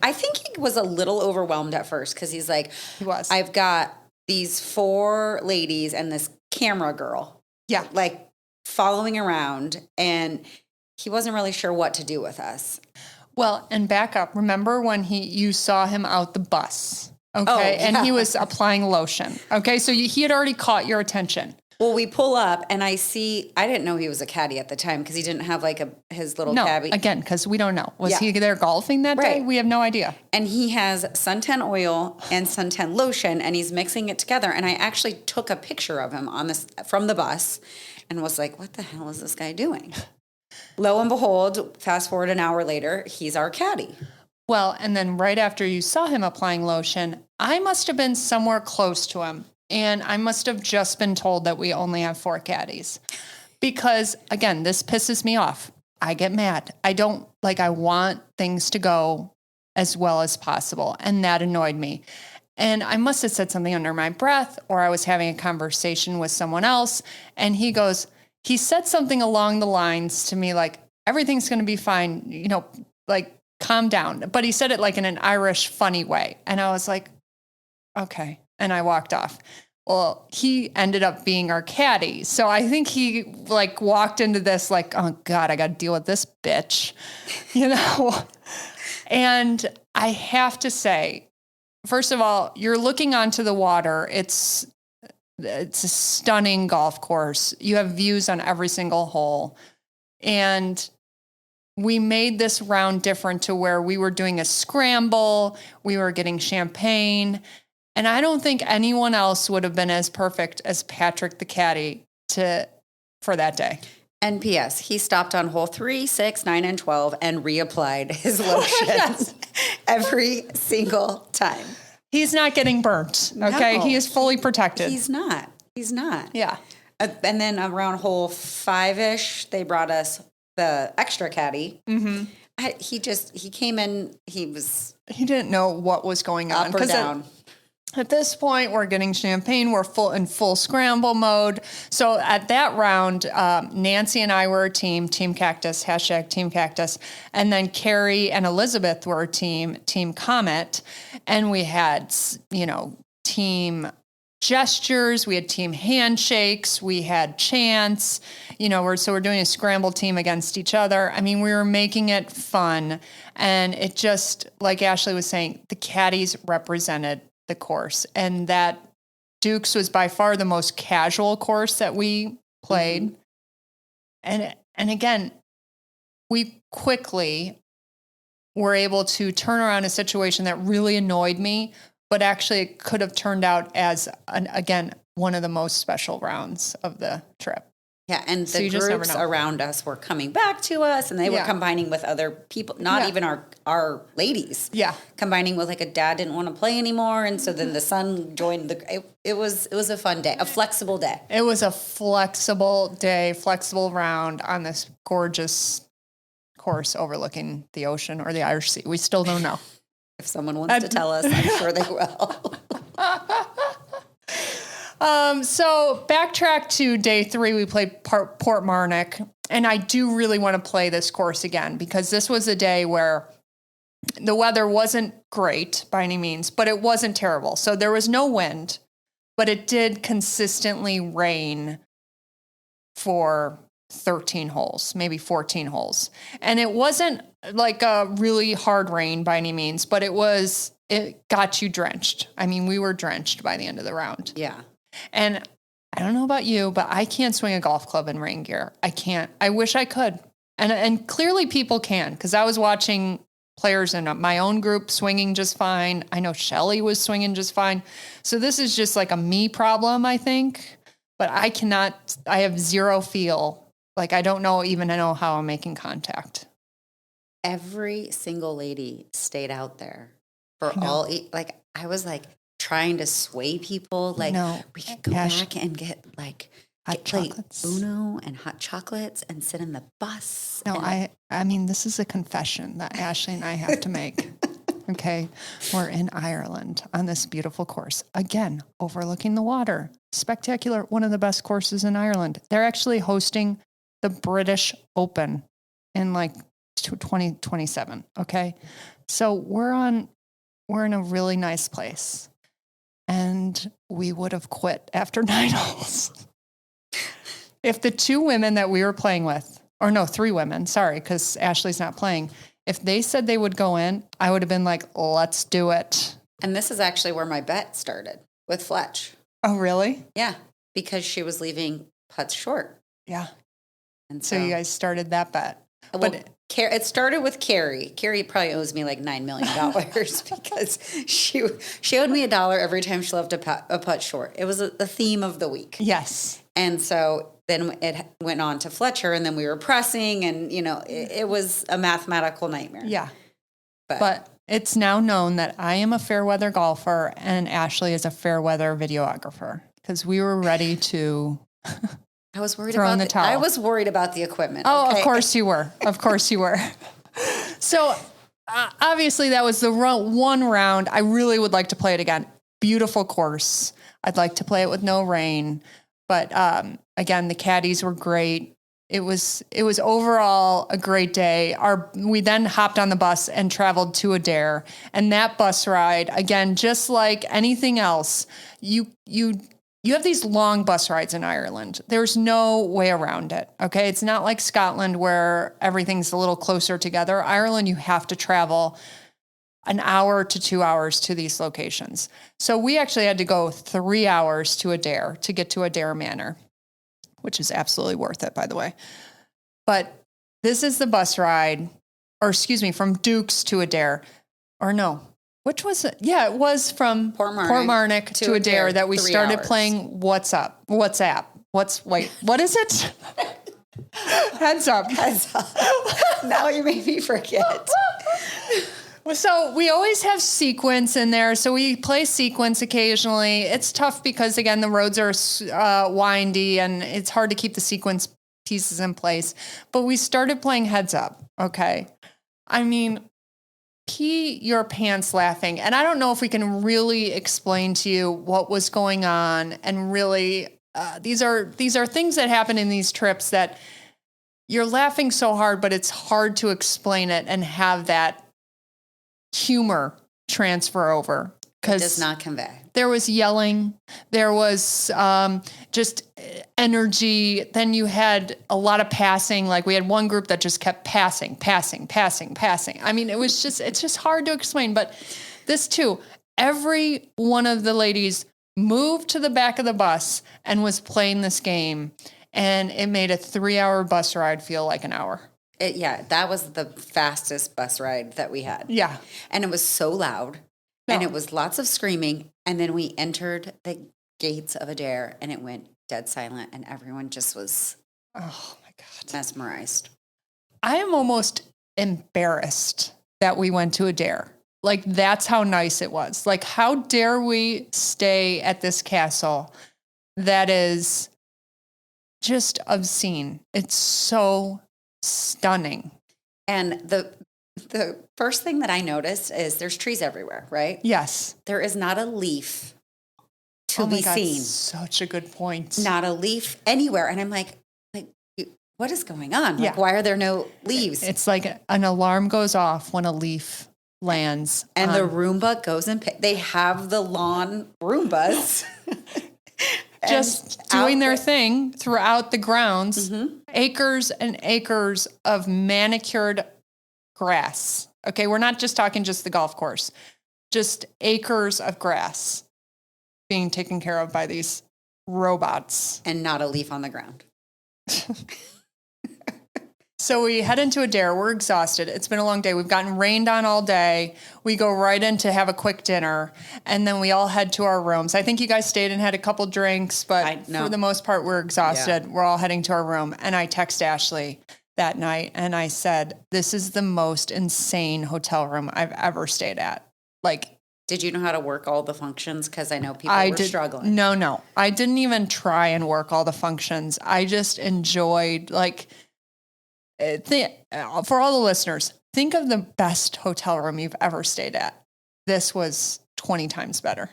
I think he was a little overwhelmed at first because he's like, he was. I've got these 4 ladies and this camera girl. Yeah. Like following around, and he wasn't really sure what to do with us. Well, and back up. Remember when you saw him out the bus? Okay. Oh, yeah. And he was applying lotion. Okay. So he had already caught your attention. Well, we pull up and I didn't know he was a caddy at the time because he didn't have like his little caddy. Again, because we don't know. Was he there golfing that day? We have no idea. And he has suntan oil and suntan lotion, and he's mixing it together. And I actually took a picture of him from the bus and was like, what the hell is this guy doing? Lo and behold, fast forward an hour later, he's our caddy. Well, and then right after you saw him applying lotion, I must have been somewhere close to him. And I must have just been told that we only have 4 caddies. Because, again, this pisses me off. I get mad. I want things to go as well as possible. And that annoyed me. And I must have said something under my breath, or I was having a conversation with someone else. And he said something along the lines to me like, everything's going to be fine, like, calm down. But he said it like in an Irish funny way. And I was like, okay. And I walked off. Well, he ended up being our caddy. So I think he walked into this like, oh God, I got to deal with this bitch, And I have to say, first of all, you're looking onto the water. It's a stunning golf course. You have views on every single hole. And we made this round different to where we were doing a scramble. We were getting champagne. And I don't think anyone else would have been as perfect as Patrick the caddy for that day. And P.S., he stopped on hole 3, 6, 9, and 12 and reapplied his lotions every single time. He's not getting burnt, okay? No, he is fully protected. He's not. Yeah. And then around hole 5-ish, they brought us the extra caddy. Mm-hmm. He came in, he didn't know what was going on. up or down. At this point, we're getting champagne. We're in full scramble mode. So at that round, Nancy and I were a team Cactus, # Team Cactus. And then Carrie and Elizabeth were a Team Comet. And we had, team gestures. We had team handshakes. We had chants. We're doing a scramble team against each other. I mean, we were making it fun. And it just, like Ashley was saying, the caddies represented the course, and that Dukes was by far the most casual course that we played. Mm-hmm. And again, we quickly were able to turn around a situation that really annoyed me, but actually it could have turned out as one of the most special rounds of the trip. Yeah, and the groups around us were coming back to us, and they were combining with other people, not even our ladies. Yeah, combining with, like, a dad didn't want to play anymore, and so then the son joined it was a fun day, a flexible day. It was a flexible day, flexible round on this gorgeous course overlooking the ocean or the Irish Sea. We still don't know. If someone wants to tell us, I'm sure they will. So backtrack to day 3, we played Portmarnock, and I do really want to play this course again because this was a day where the weather wasn't great by any means, but it wasn't terrible. So there was no wind, but it did consistently rain for 13 holes, maybe 14 holes. And it wasn't like a really hard rain by any means, but it got you drenched. I mean, we were drenched by the end of the round. Yeah. And I don't know about you, but I can't swing a golf club in rain gear. I can't. I wish I could. And clearly people can, because I was watching players in my own group swinging just fine. I know Shelly was swinging just fine. So this is just like a me problem, I think. But I cannot, I have zero feel. Like, I don't know how I'm making contact. Every single lady stayed out there for all, like, I was like, trying to sway people, like, we could go back and get Uno and hot chocolates and sit in the bus. No, I mean, this is a confession that Ashley and I have to make. Okay, we're in Ireland on this beautiful course. Again, overlooking the water. Spectacular, one of the best courses in Ireland. They're actually hosting the British Open in like 2027, okay? So we're in a really nice place. And we would have quit after 9 holes. If the 2 women that we were playing with, or no, 3 women, sorry, because Ashley's not playing, if they said they would go in, I would have been like, let's do it. And this is actually where my bet started, with Fletch. Oh, really? Yeah, because she was leaving putts short. Yeah. And so you guys started that bet. Well, but it started with Carrie. Carrie probably owes me like $9 million because she owed me $1 every time she left a putt short. It was a theme of the week. Yes. And so then it went on to Fletcher, and then we were pressing, and, it was a mathematical nightmare. Yeah. But it's now known that I am a fair weather golfer and Ashley is a fair weather videographer, because we were ready to... I was worried about the towel. I was worried about the equipment. Oh, okay. Of course you were. Of course you were. So obviously that was the one round. I really would like to play it again. Beautiful course. I'd like to play it with no rain. But again, the caddies were great. It was overall a great day. We then hopped on the bus and traveled to Adair. And that bus ride, again, just like anything else, you have these long bus rides in Ireland. There's no way around it, okay? It's not like Scotland where everything's a little closer together. Ireland, you have to travel an hour to 2 hours to these locations. So we actually had to go 3 hours to Adair to get to Adair Manor, which is absolutely worth it, by the way. But this is the bus ride, from Dukes to Adair. Or no, which was it? Yeah, it was from Portmarnock to Adair that we started playing WhatsApp. What is it? Heads up. Now you made me forget. So we always have sequence in there. So we play sequence occasionally. It's tough because, again, the roads are windy and it's hard to keep the sequence pieces in place. But we started playing heads up. Okay. I mean, pee your pants laughing. And I don't know if we can really explain to you what was going on. And really, these are things that happen in these trips that you're laughing so hard, but it's hard to explain it and have that humor transfer over. It does not convey. There was yelling. There was just energy. Then you had a lot of passing. Like we had one group that just kept passing. I mean, it's just hard to explain. But this too, every one of the ladies moved to the back of the bus and was playing this game. And it made a 3-hour bus ride feel like an hour. That was the fastest bus ride that we had. Yeah. And it was so loud. And it was lots of screaming. And then we entered the gates of Adair and it went dead silent. And everyone just was mesmerized. I am almost embarrassed that we went to Adair. Like, that's how nice it was. Like, how dare we stay at this castle that is just obscene. It's so stunning. And the first thing that I noticed is there's trees everywhere, right? Yes. There is not a leaf to be seen. Such a good point. Not a leaf anywhere. And I'm like, what is going on? Like, why are there no leaves? It's like an alarm goes off when a leaf lands. And the Roomba goes and they have the lawn Roombas. Just doing their thing throughout the grounds. Mm-hmm. Acres and acres of manicured grass. Okay, we're not just talking just the golf course. Just acres of grass being taken care of by these robots. And not a leaf on the ground. So we head into Adair. We're exhausted. It's been a long day. We've gotten rained on all day. We go right in to have a quick dinner, and then we all head to our rooms. I think you guys stayed and had a couple drinks, but for the most part, we're exhausted. Yeah. We're all heading to our room, and I text Ashley that night, and I said, this is the most insane hotel room I've ever stayed at. Like, did you know how to work all the functions? Because I know people were struggling. No. I didn't even try and work all the functions. I just enjoyed, like... for all the listeners, think of the best hotel room you've ever stayed at. This was 20 times better.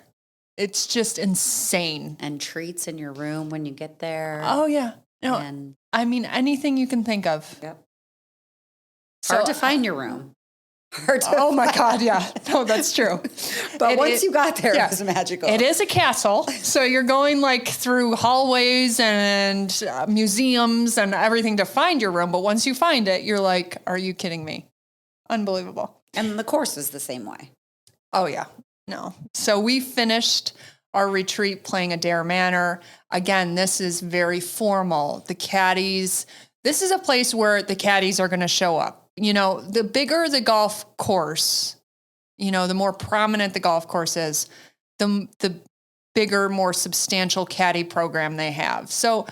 It's just insane. And treats in your room when you get there. Oh, yeah. No, I mean, anything you can think of. Yep. Hard to find your room. My God, yeah. No, that's true. But once you got there, it was magical. It is a castle. So you're going like through hallways and museums and everything to find your room. But once you find it, you're like, are you kidding me? Unbelievable. And the course is the same way. Oh, yeah. No. So we finished our retreat playing Adair Manor. Again, this is very formal. The caddies, this is a place where the caddies are going to show up. You know, the bigger the golf course, you know, the more prominent the golf course is, the bigger, more substantial caddy program they have. So,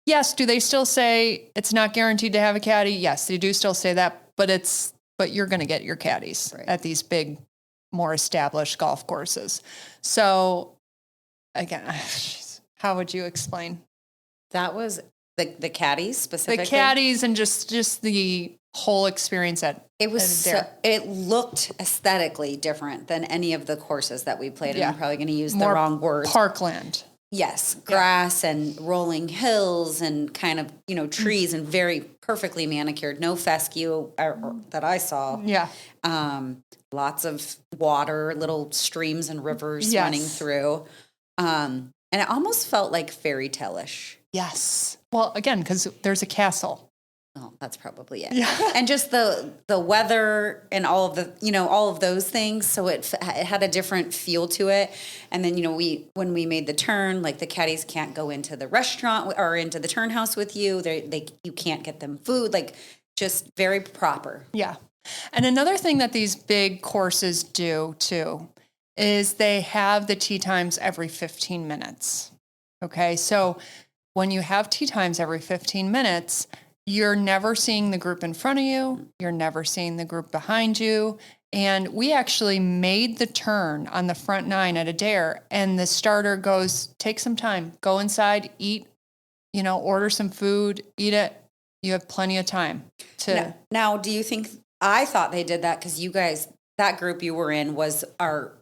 yes, do they still say it's not guaranteed to have a caddy? Yes, they do still say that, but you're going to get your caddies at these big, more established golf courses. So, again, how would you explain? That was the caddies specifically? The caddies and just the whole experience at Adair. It looked aesthetically different than any of the courses that we played in. I'm probably going to use the wrong words. Parkland. Yes, grass and rolling hills and kind of, trees and very perfectly manicured. No fescue that I saw. Yeah. Lots of water, little streams and rivers running through. And it almost felt like fairy tale-ish. Yes. Well, again, because there's a castle. Oh, that's probably it. Yeah. And just the weather and all of the, all of those things. So it had a different feel to it. And then, when we made the turn, like the caddies can't go into the restaurant or into the turn house with you. You can't get them food, like just very proper. Yeah. And another thing that these big courses do too is they have the tea times every 15 minutes. Okay. So when you have tea times every 15 minutes, you're never seeing the group in front of you. You're never seeing the group behind you. And we actually made the turn on the front 9 at a dare. And the starter goes, take some time, go inside, eat, order some food, eat it. You have plenty of time to. Now, do you think, I thought they did that because you guys, that group you were in was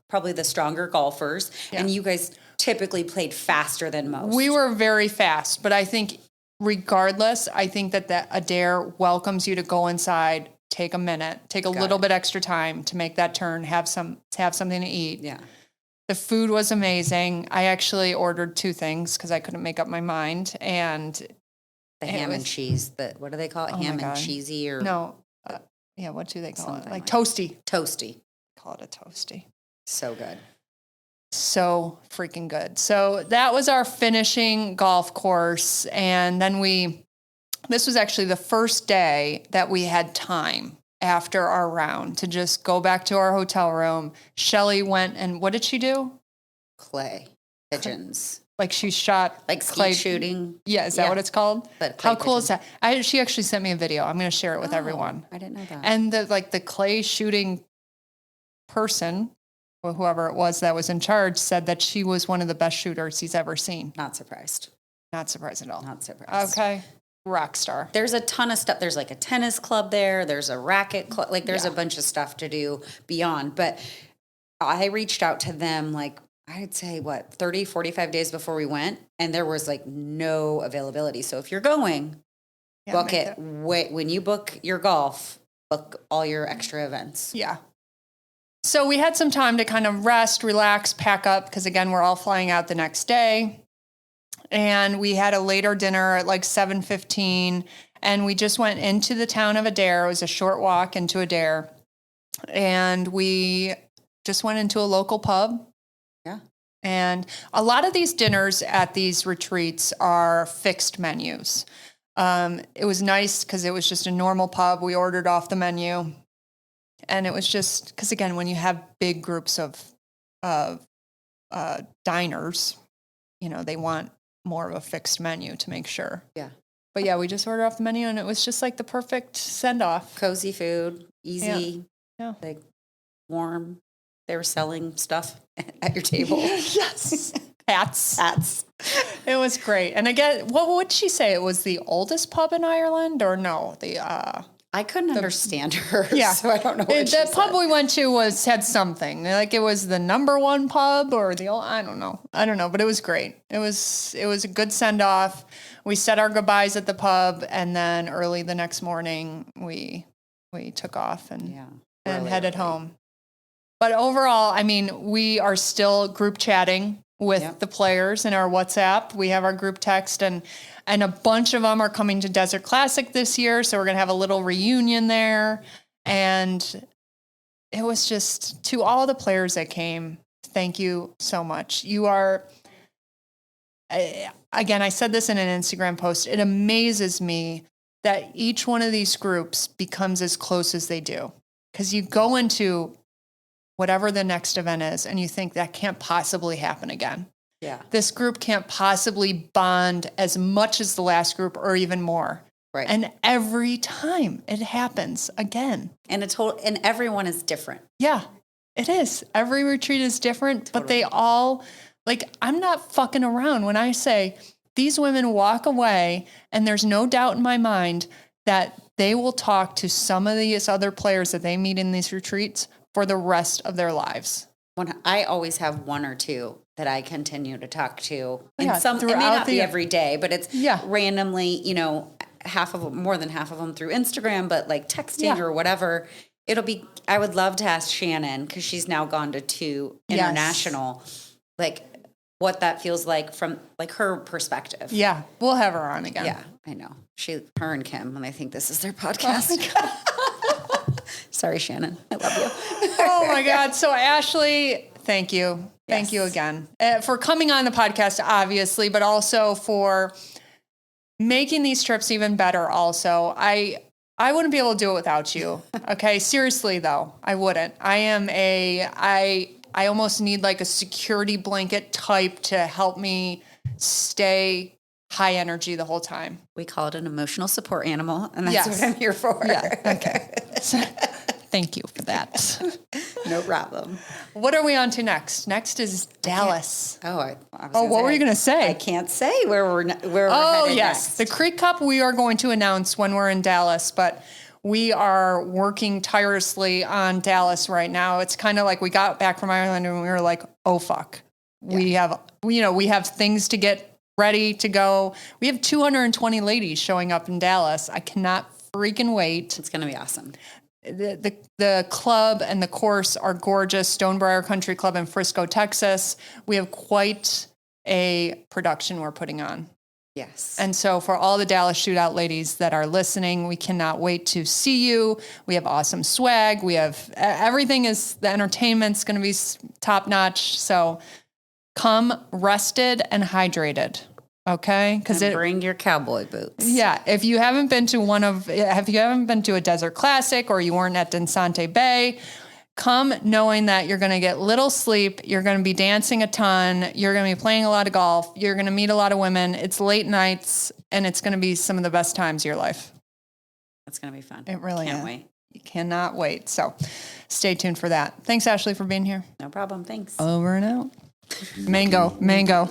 probably the stronger golfers. Yeah. And you guys typically played faster than most. We were very fast, but I think regardless, I think that a dare welcomes you to go inside, take a minute, take a little bit extra time to make that turn, have something to eat. Yeah. The food was amazing. I actually ordered 2 things because I couldn't make up my mind. And the ham and cheese, what do they call it? Ham and cheesy or? No. What do they call it? Something like toasty. Toasty. Call it a toasty. So good. So freaking good. So that was our finishing golf course. And then this was actually the first day that we had time after our round to just go back to our hotel room. Shelly went and what did she do? Clay pigeons. Like she shot like clay shooting. Yeah, is that what it's called? But how cool is that? She actually sent me a video. I'm going to share it with everyone. I didn't know that. And the clay shooting person or whoever it was that was in charge said that she was one of the best shooters he's ever seen. Not surprised. Not surprised at all. Not surprised. Okay. Rock star. There's a ton of stuff. There's like a tennis club there. There's a racket club. Like there's a bunch of stuff to do beyond. But I reached out to them I'd say 30, 45 days before we went. And there was no availability. So if you're going, book it. Wait, when you book your golf, book all your extra events. Yeah. So we had some time to kind of rest, relax, pack up, because again, we're all flying out the next day. And we had a later dinner at 7:15, and we just went into the town of Adair. It was a short walk into Adair. And we just went into a local pub. Yeah. And a lot of these dinners at these retreats are fixed menus. It was nice because it was just a normal pub. We ordered off the menu. And it was just because, again, when you have big groups of diners, they want more of a fixed menu to make sure. Yeah. But yeah, we just ordered off the menu, and it was just the perfect send off. Cozy food, easy, yeah. Warm. They were selling stuff at your table. Yes. Hats. It was great. And again, what would she say? It was the oldest pub in Ireland, or no? I couldn't understand her. Yeah. So I don't know what the pub we went to had something. It was the number 1 pub or I don't know. But it was great. It was a good send off. We said our goodbyes at the pub, and then early the next morning we took off and headed home. But overall, we are still group chatting with the players in our WhatsApp. We have our group text, and a bunch of them are coming to Desert Classic this year. So we're going to have a little reunion there. And it was just, to all the players that came, thank you so much. You are, again, I said this in an Instagram post. It amazes me that each one of these groups becomes as close as they do. Because you go into whatever the next event is, and you think that can't possibly happen again. Yeah. This group can't possibly bond as much as the last group or even more. Right. And every time it happens again. And and everyone is different. Yeah, it is. Every retreat is different, but they all, I'm not fucking around when I say these women walk away, and there's no doubt in my mind that they will talk to some of these other players that they meet in these retreats for the rest of their lives. I always have 1 or 2 that I continue to talk to. And it may throughout not be every day, but it's randomly, more than half of them through Instagram, but texting or whatever. I would love to ask Shannon, because she's now gone to 2 international, what that feels like from her perspective. Yeah, we'll have her on again. Yeah, I know. Her and Kim, and I think this is their podcast. Sorry, Shannon. I love you. Oh my God. So Ashley, thank you. Thank you again for coming on the podcast, obviously, but also for making these trips even better. Also, I wouldn't be able to do it without you. Okay. Seriously though, I wouldn't. I almost need a security blanket type to help me stay high energy the whole time. We call it an emotional support animal, and that's Yes. what I'm here for. Yeah. Okay. Thank you for that. No problem. What are we on to next? Next is Dallas. I was What were you going to say? I can't say where we're Oh, headed yes. next. The Creek Cup we are going to announce when we're in Dallas, but we are working tirelessly on Dallas right now. It's kind of like we got back from Ireland and we were like, oh, fuck. Yeah. We have things to get ready to go. We have 220 ladies showing up in Dallas. I cannot freaking wait. It's going to be awesome. The club and the course are gorgeous. Stonebriar Country Club in Frisco, Texas. We have quite a production we're putting on. Yes. And so for all the Dallas Shootout ladies that are listening, we cannot wait to see you. We have awesome swag. We have everything the entertainment's going to be top notch. So come rested and hydrated. Okay. Because bring your cowboy boots. Yeah. If you haven't been to a desert classic or you weren't at Dansante Bay, come knowing that you're going to get little sleep. You're going to be dancing a ton. You're going to be playing a lot of golf. You're going to meet a lot of women. It's late nights and it's going to be some of the best times of your life. It's going to be fun. It really is. Can't wait. You cannot wait. So stay tuned for that. Thanks, Ashley, for being here. No problem. Thanks. Over and out. Mango. Mango.